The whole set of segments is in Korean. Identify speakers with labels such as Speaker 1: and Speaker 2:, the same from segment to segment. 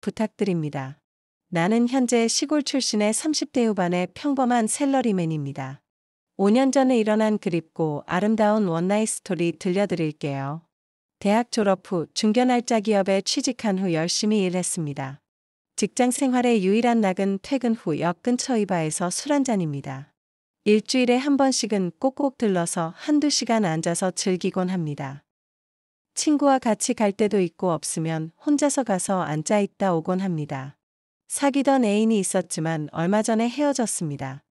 Speaker 1: 부탁드립니다. 나는 현재 시골 출신의 30대 후반의 평범한 샐러리맨입니다. 5년 전에 일어난 그립고 아름다운 원나잇 스토리 들려드릴게요. 대학 졸업 후 중견알짜 기업에 취직한 후 열심히 일했습니다. 직장 생활의 유일한 낙은 퇴근 후 역 근처 이바에서 술 한잔입니다. 일주일에 한 번씩은 꼭꼭 들러서 한두 시간 앉아서 즐기곤 합니다. 친구와 같이 갈 때도 있고 없으면 혼자서 가서 앉아 있다 오곤 합니다. 사귀던 애인이 있었지만 얼마 전에 헤어졌습니다.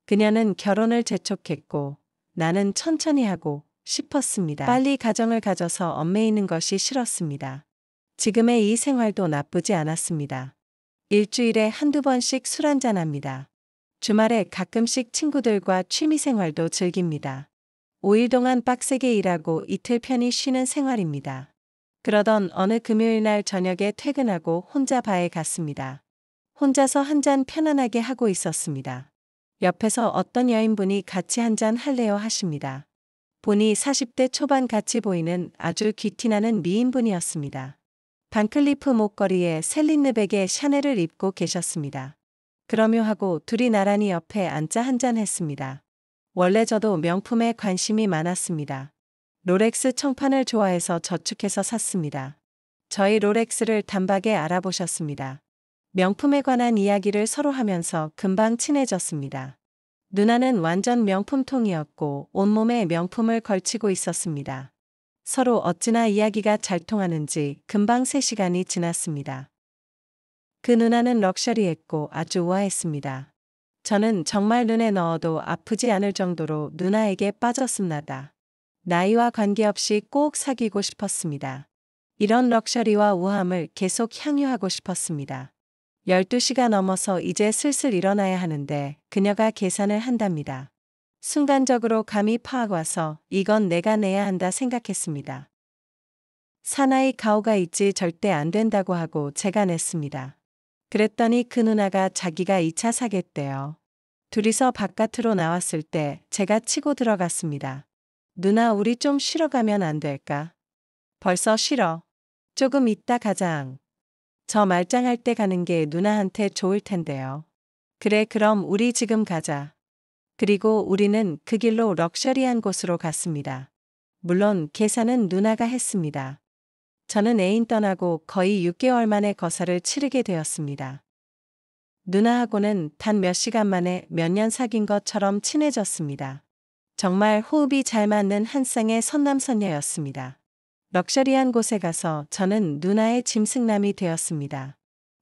Speaker 1: 그녀는 결혼을 재촉했고 나는 천천히 하고 싶었습니다. 빨리 가정을 가져서 얽매이는 것이 싫었습니다. 지금의 이 생활도 나쁘지 않았습니다. 일주일에 한두 번씩 술 한잔합니다. 주말에 가끔씩 친구들과 취미생활도 즐깁니다. 5일 동안 빡세게 일하고 이틀 편히 쉬는 생활입니다. 그러던 어느 금요일 날 저녁에 퇴근하고 혼자 바에 갔습니다. 혼자서 한잔 편안하게 하고 있었습니다. 옆에서 어떤 여인분이 같이 한잔 할래요 하십니다. 보니 40대 초반 같이 보이는 아주 귀티나는 미인분이었습니다. 반클리프 목걸이에 셀린느백의 샤넬을 입고 계셨습니다. 그러며 하고 둘이 나란히 옆에 앉아 한잔했습니다. 원래 저도 명품에 관심이 많았습니다. 롤렉스 청판을 좋아해서 저축해서 샀습니다. 저희 롤렉스를 단박에 알아보셨습니다. 명품에 관한 이야기를 서로 하면서 금방 친해졌습니다. 누나는 완전 명품통이었고 온몸에 명품을 걸치고 있었습니다. 서로 어찌나 이야기가 잘 통하는지 금방 3시간이 지났습니다. 그 누나는 럭셔리했고 아주 우아했습니다. 저는 정말 눈에 넣어도 아프지 않을 정도로 누나에게 빠졌습니다. 나이와 관계없이 꼭 사귀고 싶었습니다. 이런 럭셔리와 우아함을 계속 향유하고 싶었습니다. 12시가 넘어서 이제 슬슬 일어나야 하는데 그녀가 계산을 한답니다. 순간적으로 감이 파악 와서 이건 내가 내야 한다 생각했습니다. 사나이 가오가 있지 절대 안 된다고 하고 제가 냈습니다. 그랬더니 그 누나가 자기가 2차 사겠대요. 둘이서 바깥으로 나왔을 때 제가 치고 들어갔습니다. 누나 우리 좀 쉬러 가면 안 될까? 벌써 쉬러. 조금 이따 가자앙. 저 말짱할 때 가는 게 누나한테 좋을 텐데요. 그래 그럼 우리 지금 가자. 그리고 우리는 그 길로 럭셔리한 곳으로 갔습니다. 물론 계산은 누나가 했습니다. 저는 애인 떠나고 거의 6개월 만에 거사를 치르게 되었습니다. 누나하고는 단 몇 시간 만에 몇 년 사귄 것처럼 친해졌습니다. 정말 호흡이 잘 맞는 한 쌍의 선남선녀였습니다. 럭셔리한 곳에 가서 저는 누나의 짐승남이 되었습니다.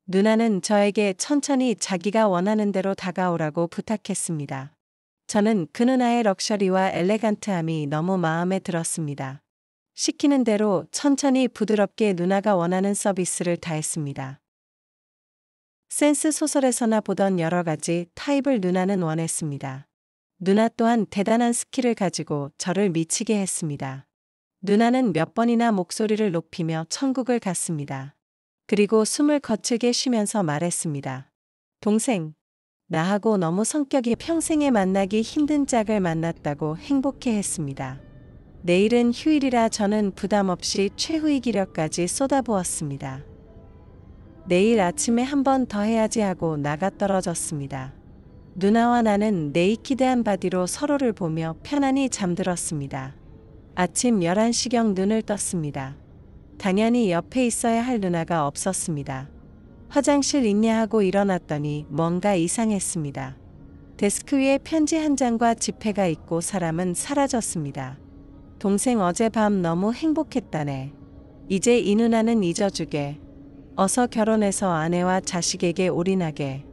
Speaker 1: 누나는 저에게 천천히 자기가 원하는 대로 다가오라고 부탁했습니다. 저는 그 누나의 럭셔리와 엘레간트함이 너무 마음에 들었습니다. 시키는 대로 천천히 부드럽게 누나가 원하는 서비스를 다했습니다. 센스 소설에서나 보던 여러 가지 타입을 누나는 원했습니다. 누나 또한 대단한 스킬을 가지고 저를 미치게 했습니다. 누나는 몇 번이나 목소리를 높이며 천국을 갔습니다. 그리고 숨을 거칠게 쉬면서 말했습니다. 동생, 나하고 너무 성격이 평생에 만나기 힘든 짝을 만났다고 행복해 했습니다. 내일은 휴일이라 저는 부담 없이 최후의 기력까지 쏟아부었습니다. 내일 아침에 한 번 더 해야지 하고 나가 떨어졌습니다. 누나와 나는 네이키드한 바디로 서로를 보며 편안히 잠들었습니다. 아침 11시경 눈을 떴습니다. 당연히 옆에 있어야 할 누나가 없었습니다. 화장실 있냐 하고 일어났더니 뭔가 이상했습니다. 데스크 위에 편지 한 장과 지폐가 있고 사람은 사라졌습니다. 동생 어젯밤 너무 행복했다네. 이제 이 누나는 잊어주게. 어서 결혼해서 아내와 자식에게 올인하게.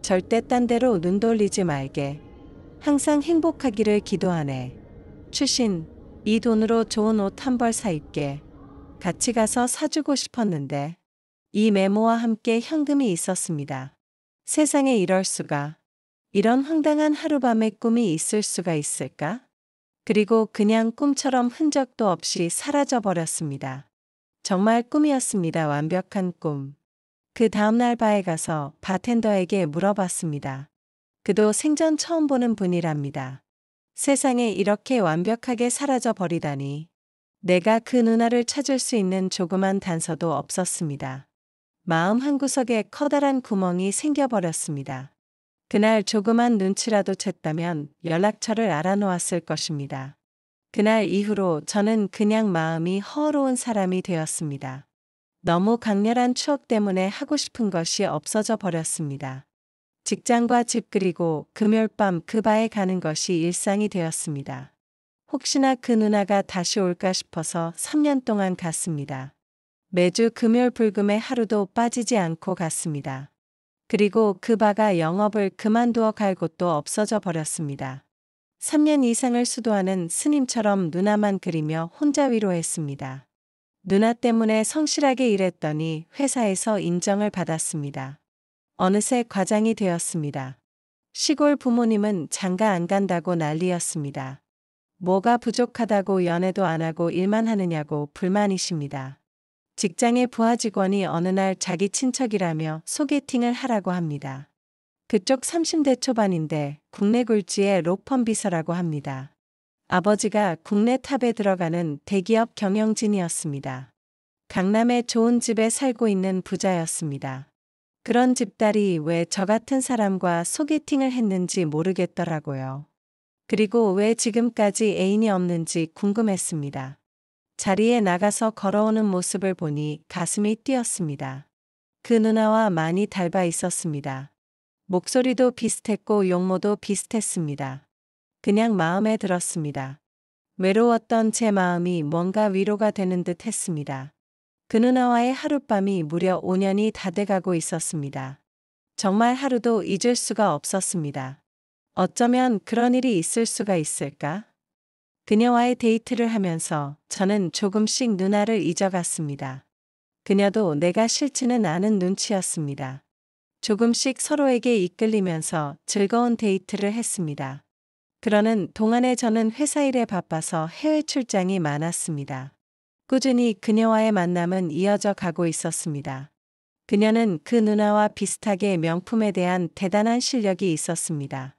Speaker 1: 절대 딴 데로 눈 돌리지 말게. 항상 행복하기를 기도하네. 추신, 이 돈으로 좋은 옷 한 벌 사 입게. 같이 가서 사주고 싶었는데. 이 메모와 함께 현금이 있었습니다. 세상에 이럴 수가. 이런 황당한 하룻밤의 꿈이 있을 수가 있을까? 그리고 그냥 꿈처럼 흔적도 없이 사라져 버렸습니다. 정말 꿈이었습니다. 완벽한 꿈. 그 다음날 바에 가서 바텐더에게 물어봤습니다. 그도 생전 처음 보는 분이랍니다. 세상에 이렇게 완벽하게 사라져 버리다니. 내가 그 누나를 찾을 수 있는 조그만 단서도 없었습니다. 마음 한구석에 커다란 구멍이 생겨버렸습니다. 그날 조그만 눈치라도 챘다면 연락처를 알아놓았을 것입니다. 그날 이후로 저는 그냥 마음이 허로운 사람이 되었습니다. 너무 강렬한 추억 때문에 하고 싶은 것이 없어져 버렸습니다. 직장과 집 그리고 금요일 밤 그 바에 가는 것이 일상이 되었습니다. 혹시나 그 누나가 다시 올까 싶어서 3년 동안 갔습니다. 매주 금요일 불금에 하루도 빠지지 않고 갔습니다. 그리고 그 바가 영업을 그만두어 갈 곳도 없어져 버렸습니다. 3년 이상을 수도하는 스님처럼 누나만 그리며 혼자 위로했습니다. 누나 때문에 성실하게 일했더니 회사에서 인정을 받았습니다. 어느새 과장이 되었습니다. 시골 부모님은 장가 안 간다고 난리였습니다. 뭐가 부족하다고 연애도 안 하고 일만 하느냐고 불만이십니다. 직장의 부하 직원이 어느 날 자기 친척이라며 소개팅을 하라고 합니다. 그쪽 30대 초반인데 국내 굴지의 로펌 비서라고 합니다. 아버지가 국내 탑에 들어가는 대기업 경영진이었습니다. 강남의 좋은 집에 살고 있는 부자였습니다. 그런 집딸이 왜 저 같은 사람과 소개팅을 했는지 모르겠더라고요. 그리고 왜 지금까지 애인이 없는지 궁금했습니다. 자리에 나가서 걸어오는 모습을 보니 가슴이 뛰었습니다. 그 누나와 많이 닮아 있었습니다. 목소리도 비슷했고 용모도 비슷했습니다. 그냥 마음에 들었습니다. 외로웠던 제 마음이 뭔가 위로가 되는 듯 했습니다. 그 누나와의 하룻밤이 무려 5년이 다 돼가고 있었습니다. 정말 하루도 잊을 수가 없었습니다. 어쩌면 그런 일이 있을 수가 있을까? 그녀와의 데이트를 하면서 저는 조금씩 누나를 잊어갔습니다. 그녀도 내가 싫지는 않은 눈치였습니다. 조금씩 서로에게 이끌리면서 즐거운 데이트를 했습니다. 그러는 동안에 저는 회사 일에 바빠서 해외 출장이 많았습니다. 꾸준히 그녀와의 만남은 이어져 가고 있었습니다. 그녀는 그 누나와 비슷하게 명품에 대한 대단한 실력이 있었습니다.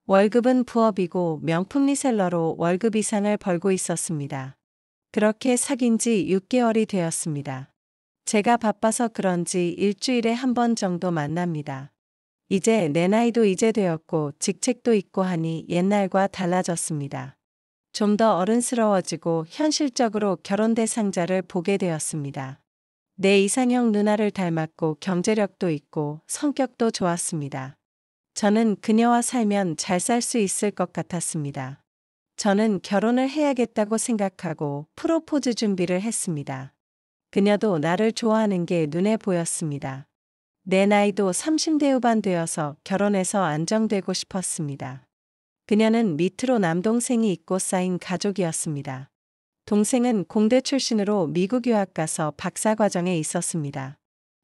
Speaker 1: 월급은 부업이고 명품 리셀러로 월급 이상을 벌고 있었습니다. 그렇게 사귄 지 6개월이 되었습니다. 제가 바빠서 그런지 일주일에 한 번 정도 만납니다. 이제 내 나이도 이제 되었고 직책도 있고 하니 옛날과 달라졌습니다. 좀 더 어른스러워지고 현실적으로 결혼 대상자를 보게 되었습니다. 내 이상형 누나를 닮았고 경제력도 있고 성격도 좋았습니다. 저는 그녀와 살면 잘 살 수 있을 것 같았습니다. 저는 결혼을 해야겠다고 생각하고 프로포즈 준비를 했습니다. 그녀도 나를 좋아하는 게 눈에 보였습니다. 내 나이도 30대 후반 되어서 결혼해서 안정되고 싶었습니다. 그녀는 밑으로 남동생이 있고 쌓인 가족이었습니다. 동생은 공대 출신으로 미국 유학 가서 박사과정에 있었습니다.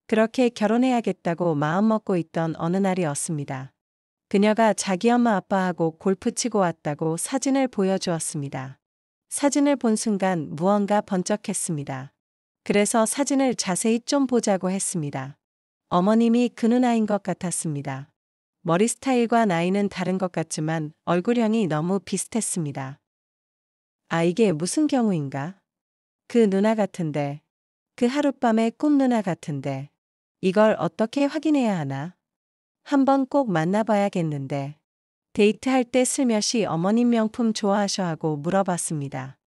Speaker 1: 그렇게 결혼해야겠다고 마음먹고 있던 어느 날이었습니다. 그녀가 자기 엄마 아빠하고 골프 치고 왔다고 사진을 보여주었습니다. 사진을 본 순간 무언가 번쩍했습니다. 그래서 사진을 자세히 좀 보자고 했습니다. 어머님이 그 누나인 것 같았습니다. 머리 스타일과 나이는 다른 것 같지만 얼굴형이 너무 비슷했습니다. 아, 이게 무슨 경우인가? 그 누나 같은데, 그 하룻밤의 꿈 누나 같은데, 이걸 어떻게 확인해야 하나? 한번 꼭 만나봐야겠는데. 데이트할 때 슬며시 어머님 명품 좋아하셔 하고 물어봤습니다.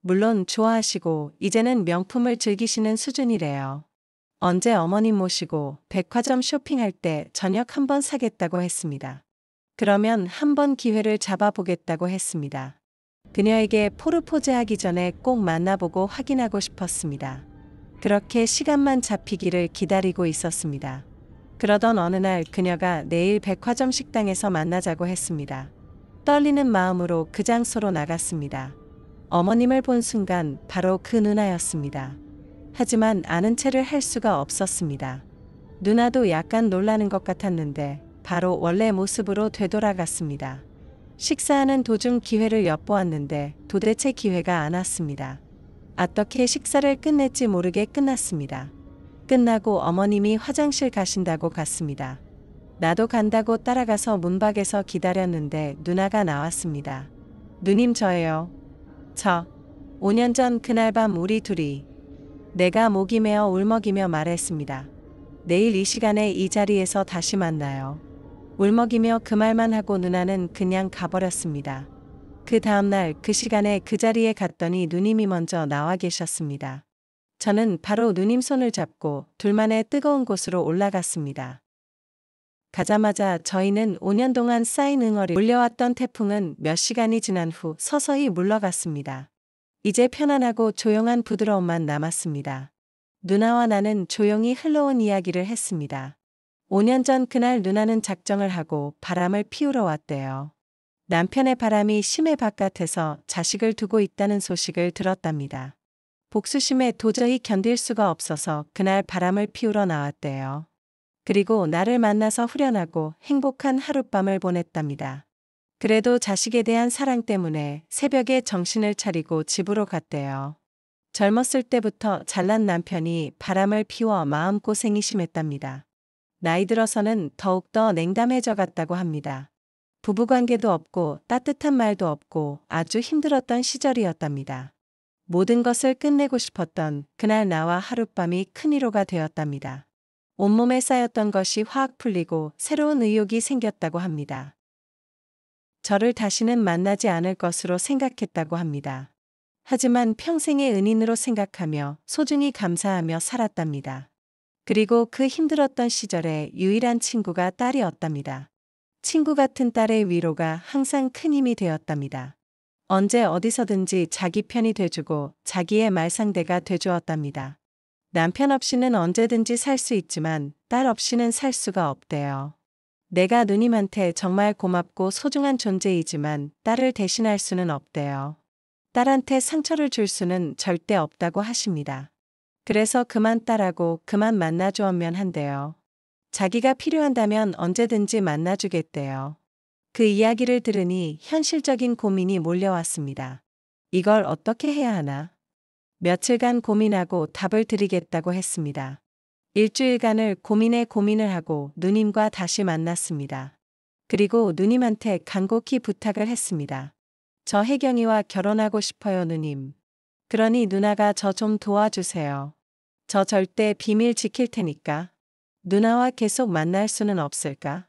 Speaker 1: 물론 좋아하시고 이제는 명품을 즐기시는 수준이래요. 언제 어머님 모시고 백화점 쇼핑할 때 저녁 한번 사겠다고 했습니다. 그러면 한번 기회를 잡아보겠다고 했습니다. 그녀에게 프로포즈 하기 전에 꼭 만나보고 확인하고 싶었습니다. 그렇게 시간만 잡히기를 기다리고 있었습니다. 그러던 어느 날 그녀가 내일 백화점 식당에서 만나자고 했습니다. 떨리는 마음으로 그 장소로 나갔습니다. 어머님을 본 순간 바로 그 누나였습니다. 하지만 아는 체를 할 수가 없었습니다. 누나도 약간 놀라는 것 같았는데 바로 원래 모습으로 되돌아갔습니다. 식사하는 도중 기회를 엿보았는데 도대체 기회가 안 왔습니다. 어떻게 식사를 끝낼지 모르게 끝났습니다. 끝나고 어머님이 화장실 가신다고 갔습니다. 나도 간다고 따라가서 문밖에서 기다렸는데 누나가 나왔습니다. 누님 저예요. 5년 전 그날 밤 우리 둘이 내가 목이 메어 울먹이며 말했습니다. 내일 이 시간에 이 자리에서 다시 만나요. 울먹이며 그 말만 하고 누나는 그냥 가버렸습니다. 그 다음날 그 시간에 그 자리에 갔더니 누님이 먼저 나와 계셨습니다. 저는 바로 누님 손을 잡고 둘만의 뜨거운 곳으로 올라갔습니다. 가자마자 저희는 5년 동안 쌓인 응어리 몰려왔던 태풍은 몇 시간이 지난 후 서서히 물러갔습니다. 이제 편안하고 조용한 부드러움만 남았습니다. 누나와 나는 조용히 흘러온 이야기를 했습니다. 5년 전 그날 누나는 작정을 하고 바람을 피우러 왔대요. 남편의 바람이 심해 바깥에서 자식을 두고 있다는 소식을 들었답니다. 복수심에 도저히 견딜 수가 없어서 그날 바람을 피우러 나왔대요. 그리고 나를 만나서 후련하고 행복한 하룻밤을 보냈답니다. 그래도 자식에 대한 사랑 때문에 새벽에 정신을 차리고 집으로 갔대요. 젊었을 때부터 잘난 남편이 바람을 피워 마음고생이 심했답니다. 나이 들어서는 더욱더 냉담해져 갔다고 합니다. 부부관계도 없고 따뜻한 말도 없고 아주 힘들었던 시절이었답니다. 모든 것을 끝내고 싶었던 그날 나와 하룻밤이 큰 위로가 되었답니다. 온몸에 쌓였던 것이 확 풀리고 새로운 의욕이 생겼다고 합니다. 저를 다시는 만나지 않을 것으로 생각했다고 합니다. 하지만 평생의 은인으로 생각하며 소중히 감사하며 살았답니다. 그리고 그 힘들었던 시절에 유일한 친구가 딸이었답니다. 친구 같은 딸의 위로가 항상 큰 힘이 되었답니다. 언제 어디서든지 자기 편이 돼주고 자기의 말상대가 돼주었답니다. 남편 없이는 언제든지 살 수 있지만 딸 없이는 살 수가 없대요. 내가 누님한테 정말 고맙고 소중한 존재이지만 딸을 대신할 수는 없대요. 딸한테 상처를 줄 수는 절대 없다고 하십니다. 그래서 그만 딸하고 그만 만나주었면 한대요. 자기가 필요한다면 언제든지 만나주겠대요. 그 이야기를 들으니 현실적인 고민이 몰려왔습니다. 이걸 어떻게 해야 하나? 며칠간 고민하고 답을 드리겠다고 했습니다. 일주일간을 고민에 고민을 하고 누님과 다시 만났습니다. 그리고 누님한테 간곡히 부탁을 했습니다. 저 혜경이와 결혼하고 싶어요, 누님. 그러니 누나가 저 좀 도와주세요. 저 절대 비밀 지킬 테니까. 누나와 계속 만날 수는 없을까?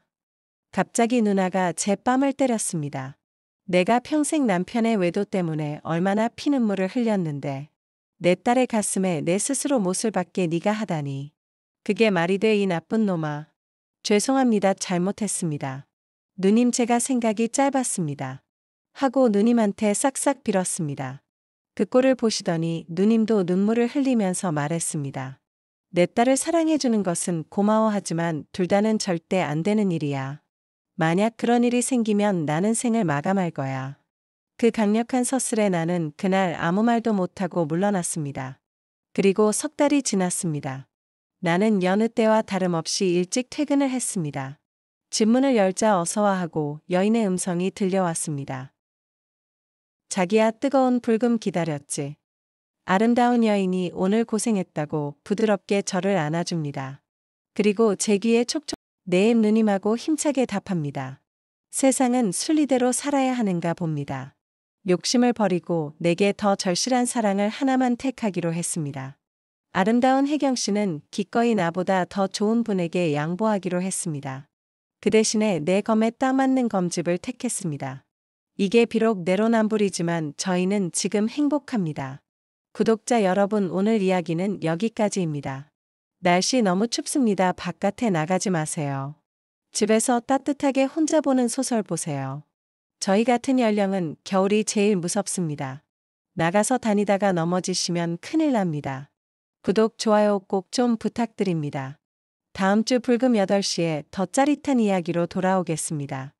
Speaker 1: 갑자기 누나가 제 뺨을 때렸습니다. 내가 평생 남편의 외도 때문에 얼마나 피눈물을 흘렸는데 내 딸의 가슴에 내 스스로 못을 박게 네가 하다니. 그게 말이 돼, 이 나쁜 놈아. 죄송합니다. 잘못했습니다. 누님, 제가 생각이 짧았습니다. 하고 누님한테 싹싹 빌었습니다. 그 꼴을 보시더니 누님도 눈물을 흘리면서 말했습니다. 내 딸을 사랑해주는 것은 고마워하지만 둘 다는 절대 안 되는 일이야. 만약 그런 일이 생기면 나는 생을 마감할 거야. 그 강력한 서술에 나는 그날 아무 말도 못하고 물러났습니다. 그리고 석 달이 지났습니다. 나는 여느 때와 다름없이 일찍 퇴근을 했습니다. 집 문을 열자 어서와 하고 여인의 음성이 들려왔습니다. 자기야, 뜨거운 불금 기다렸지. 아름다운 여인이 오늘 고생했다고 부드럽게 저를 안아줍니다. 그리고 제 귀에 촉촉 네, 누님하고 힘차게 답합니다. 세상은 순리대로 살아야 하는가 봅니다. 욕심을 버리고 내게 더 절실한 사랑을 하나만 택하기로 했습니다. 아름다운 혜경 씨는 기꺼이 나보다 더 좋은 분에게 양보하기로 했습니다. 그 대신에 내 검에 딱 맞는 검집을 택했습니다. 이게 비록 내로남불이지만 저희는 지금 행복합니다. 구독자 여러분, 오늘 이야기는 여기까지입니다. 날씨 너무 춥습니다. 바깥에 나가지 마세요. 집에서 따뜻하게 혼자 보는 소설 보세요. 저희 같은 연령은 겨울이 제일 무섭습니다. 나가서 다니다가 넘어지시면 큰일 납니다. 구독, 좋아요 꼭 좀 부탁드립니다. 다음 주 불금 8시에 더 짜릿한 이야기로 돌아오겠습니다.